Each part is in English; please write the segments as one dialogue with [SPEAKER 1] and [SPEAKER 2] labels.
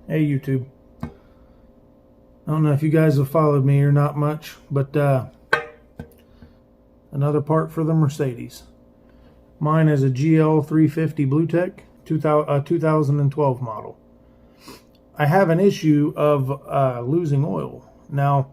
[SPEAKER 1] Hey YouTube. I don't know if you guys have followed me or not much, but another part for the Mercedes. Mine is a GL 350 BlueTech 2012 model. I have an issue of losing oil. Now,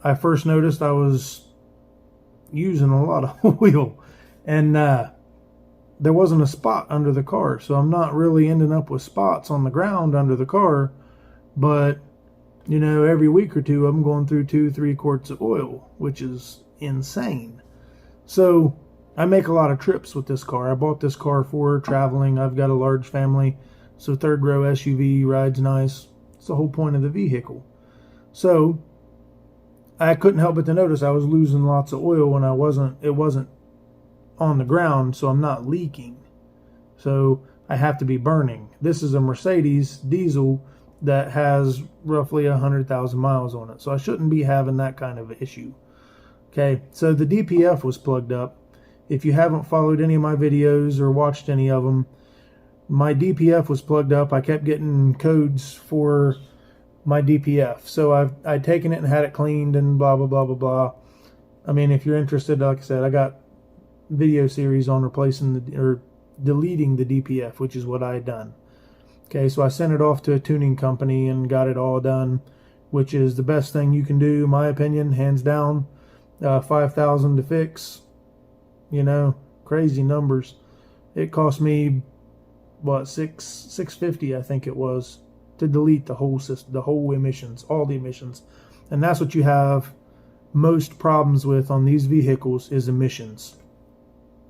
[SPEAKER 1] I first noticed I was using a lot of oil, and there wasn't a spot under the car, so I'm not really ending up with spots on the ground under the car, but you know, every week or two, I'm going through 2-3 quarts of oil, which is insane. So I make a lot of trips with this car. I bought this car for traveling. I've got a large family, so third row SUV rides nice. It's the whole point of the vehicle. So I couldn't help but to notice I was losing lots of oil when it wasn't on the ground, so I'm not leaking. So I have to be burning. This is a Mercedes diesel that has roughly 100,000 miles on it. So I shouldn't be having that kind of issue. Okay, so the DPF was plugged up. If you haven't followed any of my videos or watched any of them, my DPF was plugged up. I kept getting codes for my DPF. So I'd taken it and had it cleaned and blah, blah, blah, blah, blah. I mean, if you're interested, like I said, I got video series on replacing or deleting the DPF, which is what I had done. Okay, so I sent it off to a tuning company and got it all done, which is the best thing you can do, in my opinion, hands down. $5,000 to fix, you know, crazy numbers. It cost me what, $650, I think it was, to delete the whole system, the whole emissions, all the emissions, and that's what you have most problems with on these vehicles is emissions.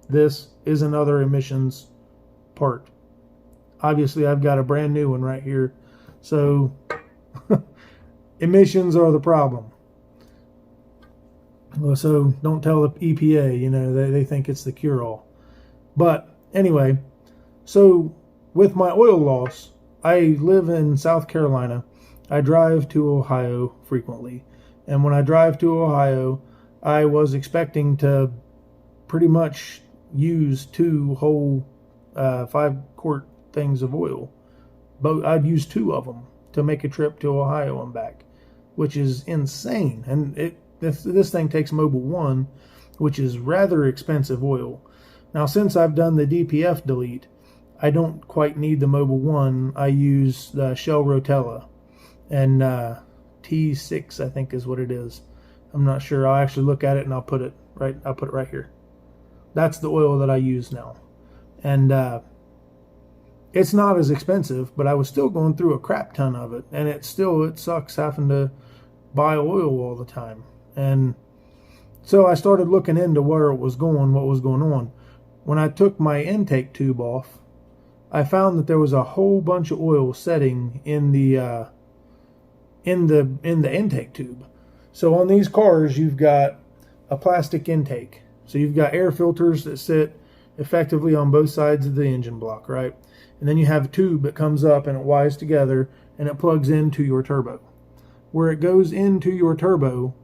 [SPEAKER 1] This is another emissions part. Obviously, I've got a brand new one right here. So, emissions are the problem. Well, so don't tell the EPA, you know, they think it's the cure-all. But anyway, so with my oil loss, I live in South Carolina. I drive to Ohio frequently. And when I drive to Ohio, I was expecting to pretty much use 2 whole 5-quart things of oil, but I'd use 2 of them to make a trip to Ohio and back, which is insane. And this thing takes Mobil 1, which is rather expensive oil. Now, since I've done the DPF delete, I don't quite need the Mobil 1. I use the Shell Rotella, and T6 I think is what it is. I'm not sure. I'll actually look at it and I'll put it right here. That's the oil that I use now, and it's not as expensive, but I was still going through a crap ton of it, and it sucks having to buy oil all the time. And so I started looking into where it was going, what was going on. When I took my intake tube off, I found that there was a whole bunch of oil setting in the intake tube. So on these cars, you've got a plastic intake. So you've got air filters that sit effectively on both sides of the engine block, right? And then you have a tube that comes up and it wires together and it plugs into your turbo. Where it goes into your turbo,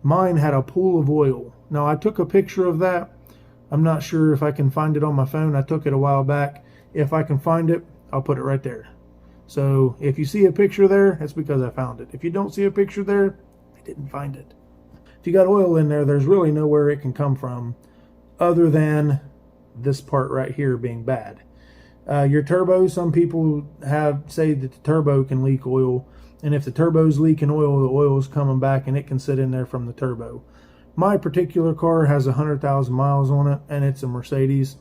[SPEAKER 1] mine had a pool of oil. Now I took a picture of that. I'm not sure if I can find it on my phone. I took it a while back. If I can find it, I'll put it right there. So if you see a picture there, that's because I found it. If you don't see a picture there, I didn't find it. If you got oil in there, there's really nowhere it can come from other than this part right here being bad. Your turbo, some people say that the turbo can leak oil, and if the turbo's leaking oil, the oil is coming back and it can sit in there from the turbo. My particular car has 100,000 miles on it, and it's a Mercedes.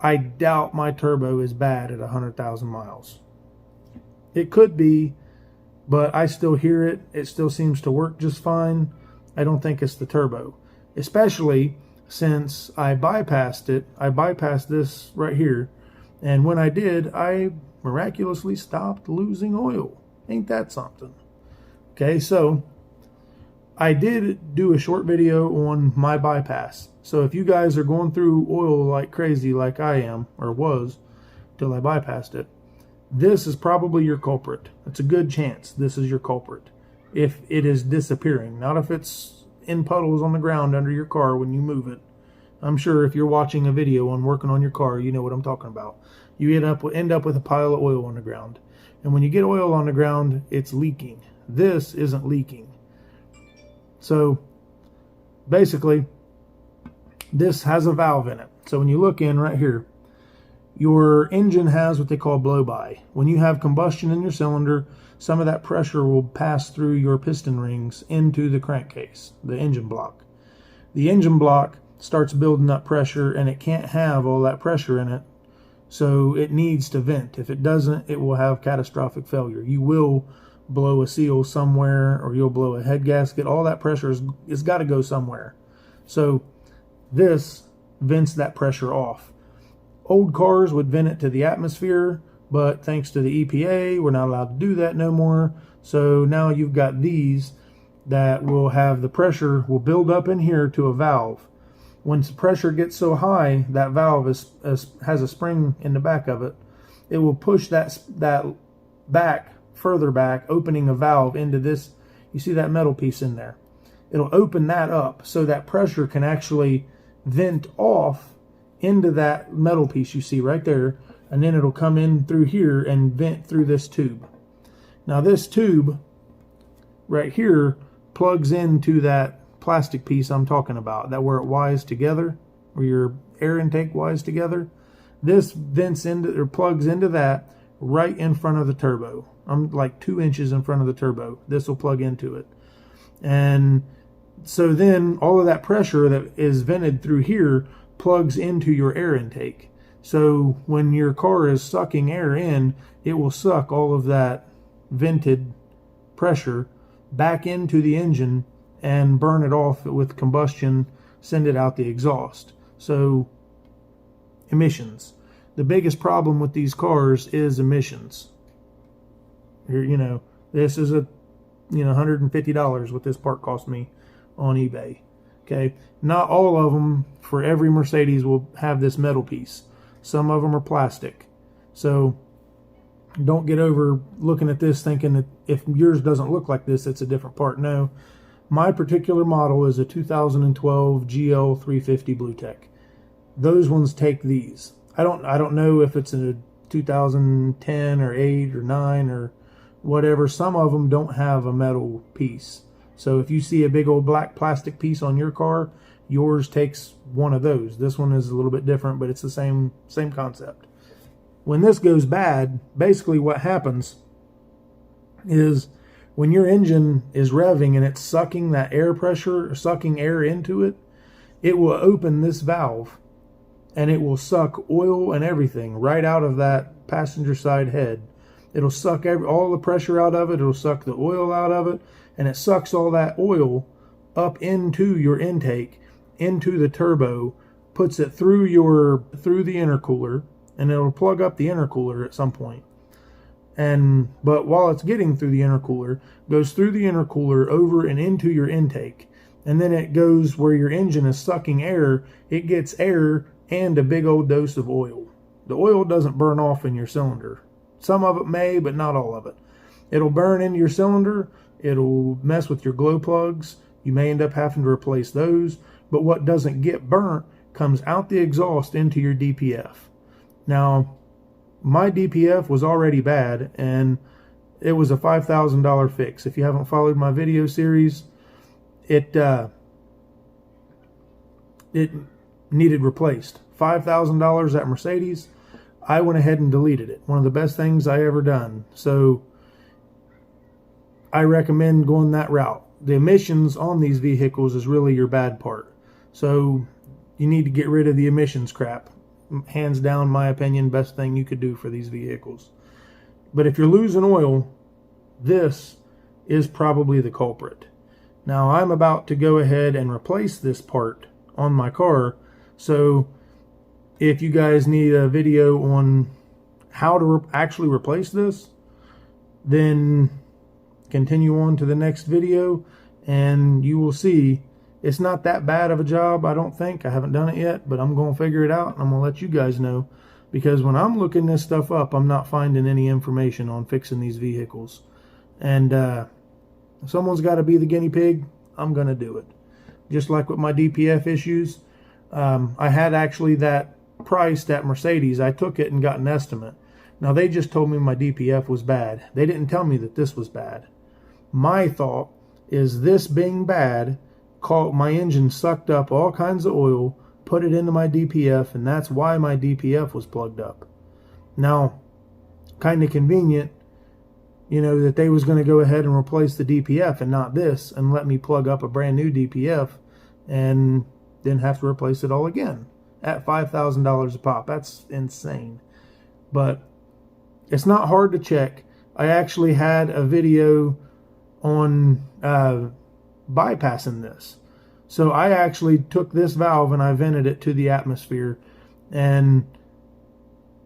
[SPEAKER 1] I doubt my turbo is bad at 100,000 miles. It could be, but I still hear it. It still seems to work just fine. I don't think it's the turbo, especially since I bypassed it. I bypassed this right here, and when I did, I miraculously stopped losing oil. Ain't that something? Okay, so I did do a short video on my bypass. So if you guys are going through oil like crazy like I am, or was, till I bypassed it, this is probably your culprit. It's a good chance this is your culprit. If it is disappearing, not if it's in puddles on the ground under your car when you move it. I'm sure if you're watching a video on working on your car, you know what I'm talking about. you end up with a pile of oil on the ground. And when you get oil on the ground, it's leaking. This isn't leaking. So basically, this has a valve in it. So when you look in right here, your engine has what they call blow-by. When you have combustion in your cylinder, some of that pressure will pass through your piston rings into the crankcase, the engine block. The engine block starts building up pressure, and it can't have all that pressure in it, so it needs to vent. If it doesn't, it will have catastrophic failure. You will blow a seal somewhere, or you'll blow a head gasket. All that pressure is got to go somewhere. So this vents that pressure off. Old cars would vent it to the atmosphere, but thanks to the EPA, we're not allowed to do that no more. So now you've got these that will have the pressure will build up in here to a valve. Once the pressure gets so high, that valve has a spring in the back of it. It will push that back, further back, opening a valve into this. You see that metal piece in there? It'll open that up so that pressure can actually vent off into that metal piece you see right there, and then it'll come in through here and vent through this tube. Now this tube right here plugs into that plastic piece I'm talking about, that where it wires together, where your air intake wires together. This vents into or plugs into that right in front of the turbo. I'm like 2 inches in front of the turbo. This will plug into it. And so then all of that pressure that is vented through here plugs into your air intake. So when your car is sucking air in, it will suck all of that vented pressure back into the engine and burn it off with combustion, send it out the exhaust. So emissions. The biggest problem with these cars is emissions. Here, this is $150 what this part cost me on eBay. Okay, not all of them for every Mercedes will have this metal piece. Some of them are plastic. So don't get over looking at this thinking that if yours doesn't look like this, it's a different part. No, my particular model is a 2012 GL 350 BlueTech. Those ones take these. I don't know if it's a 2010 or 8 or 9 or whatever. Some of them don't have a metal piece. So if you see a big old black plastic piece on your car, yours takes one of those. This one is a little bit different, but it's the same concept. When this goes bad, basically what happens is when your engine is revving and it's sucking that air pressure, or sucking air into it, it will open this valve and it will suck oil and everything right out of that passenger side head. It'll suck all the pressure out of it. It'll suck the oil out of it. And it sucks all that oil up into your intake, into the turbo, puts it through the intercooler, and it'll plug up the intercooler at some point. But while it's getting through the intercooler, goes through the intercooler over and into your intake. And then it goes where your engine is sucking air. It gets air and a big old dose of oil. The oil doesn't burn off in your cylinder. Some of it may, but not all of it. It'll burn into your cylinder. It'll mess with your glow plugs. You may end up having to replace those. But what doesn't get burnt comes out the exhaust into your DPF. Now, my DPF was already bad, and it was a $5,000 fix. If you haven't followed my video series, it needed replaced. $5,000 at Mercedes. I went ahead and deleted it. One of the best things I ever done. So I recommend going that route. The emissions on these vehicles is really your bad part. So you need to get rid of the emissions crap. Hands down, my opinion, best thing you could do for these vehicles. But if you're losing oil, this is probably the culprit. Now I'm about to go ahead and replace this part on my car. So if you guys need a video on how to actually replace this, then continue on to the next video and you will see it's not that bad of a job, I don't think. I haven't done it yet, but I'm going to figure it out and I'm going to let you guys know, because when I'm looking this stuff up, I'm not finding any information on fixing these vehicles. And if someone's got to be the guinea pig, I'm going to do it. Just like with my DPF issues, I had actually that priced at Mercedes, I took it and got an estimate. Now, they just told me my DPF was bad. They didn't tell me that this was bad. My thought is this being bad, my engine sucked up all kinds of oil, put it into my DPF, and that's why my DPF was plugged up. Now, kind of convenient, you know, that they was going to go ahead and replace the DPF and not this, and let me plug up a brand new DPF and then have to replace it all again at $5,000 a pop. That's insane. But it's not hard to check. I actually had a video on bypassing this. So I actually took this valve and I vented it to the atmosphere, and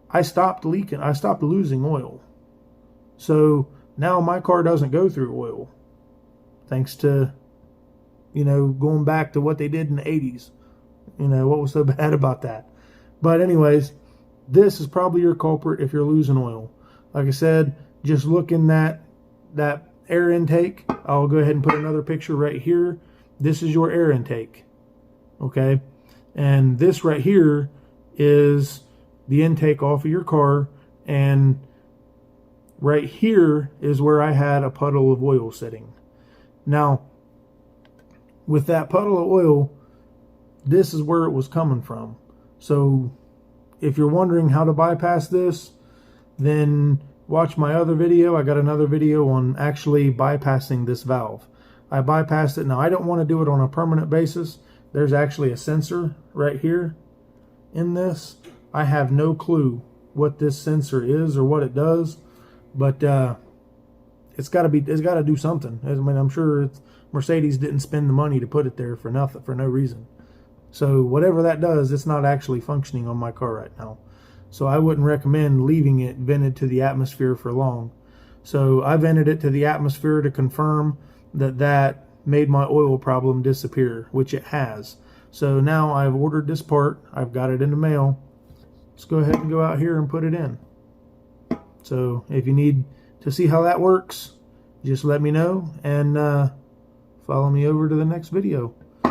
[SPEAKER 1] I stopped leaking. I stopped losing oil. So now my car doesn't go through oil, thanks to, you know, going back to what they did in the 80s. You know, what was so bad about that? But anyways, this is probably your culprit if you're losing oil. Like I said, just look in that air intake. I'll go ahead and put another picture right here. This is your air intake. Okay? And this right here is the intake off of your car, and right here is where I had a puddle of oil sitting. Now, with that puddle of oil, this is where it was coming from. So if you're wondering how to bypass this, then watch my other video. I got another video on actually bypassing this valve. I bypassed it. Now, I don't want to do it on a permanent basis. There's actually a sensor right here in this. I have no clue what this sensor is or what it does, but it's got to do something. I mean, I'm sure Mercedes didn't spend the money to put it there for nothing, for no reason. So whatever that does, it's not actually functioning on my car right now. So I wouldn't recommend leaving it vented to the atmosphere for long. So I vented it to the atmosphere to confirm that made my oil problem disappear, which it has. So now I've ordered this part. I've got it in the mail. Let's go ahead and go out here and put it in. So if you need to see how that works, just let me know and follow me over to the next video.